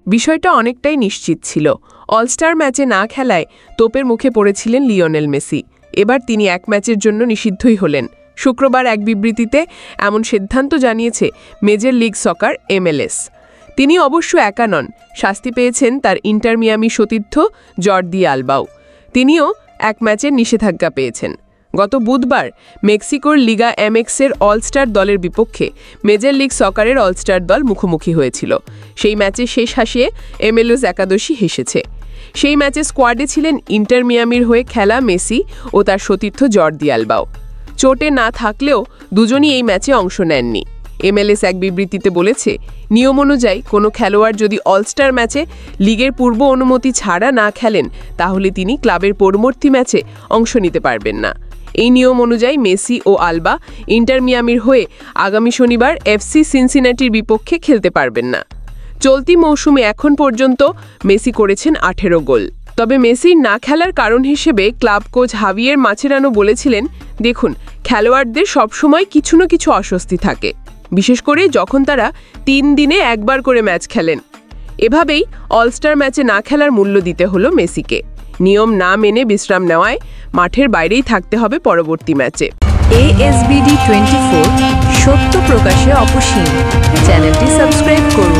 বিষয়টা অনেকটাই নিশ্চিত ছিল। অলস্টার ম্যাচে না খেলায় তোপের মুখে পড়েছিলেন লিওনেল মেসি। এবার তিনি এক ম্যাচের জন্য নিষিদ্ধই হলেন। শুক্রবার এক বিবৃতিতে এমন সিদ্ধান্ত জানিয়েছে মেজর লিগ সকার MLS। তিনি অবশ্য একা নন, শাস্তি পেয়েছেন তার ইন্টার মিয়ামি সতীর্থ জর্দি আলবাও। তিনিও এক ম্যাচের নিষেধাজ্ঞা পেয়েছেন। গত বুধবার মেক্সিকোর লিগা MX-এর অলস্টার দলের বিপক্ষে মেজর লিগ সকারের অলস্টার দল মুখোমুখি হয়েছিল। সেই ম্যাচে শেষ হাসিয়ে MLS একাদশী হেসেছে। সেই ম্যাচে স্কোয়াডে ছিলেন ইন্টার মিয়ামির হয়ে খেলা মেসি ও তার সতীর্থ জর্দি আলবাও। চোটে না থাকলেও দুজনই এই ম্যাচে অংশ নেননি। MLS এক বিবৃতিতে বলেছে, নিয়ম অনুযায়ী কোনো খেলোয়াড় যদি অলস্টার ম্যাচে লিগের পূর্ব অনুমতি ছাড়া না খেলেন, তাহলে তিনি ক্লাবের পরবর্তী ম্যাচে অংশ নিতে পারবেন না। এই নিয়ম অনুযায়ী মেসি ও আলবা ইন্টার মিয়ামির হয়ে আগামী শনিবার FC সিনসিনাটির বিপক্ষে খেলতে পারবেন না। চলতি মৌসুমে এখন পর্যন্ত মেসি করেছেন 18 গোল। তবে মেসির না খেলার কারণ হিসেবে ক্লাব কোচ হাভিয়ের মাচেরানো বলেছিলেন, দেখুন, খেলোয়াড়দের সবসময় কিছু না কিছু অস্বস্তি থাকে, বিশেষ করে যখন তারা 3 দিনে একবার করে ম্যাচ খেলেন। এভাবেই অলস্টার ম্যাচে না খেলার মূল্য দিতে হলো মেসিকে। নিয়ম না মেনে বিশ্রাম নেওয়ায় মাঠের বাইরেই থাকতে হবে পরবর্তী ম্যাচে। ASBD24 সত্য প্রকাশে অপসীম। চ্যানেলটি সাবস্ক্রাইব করুন।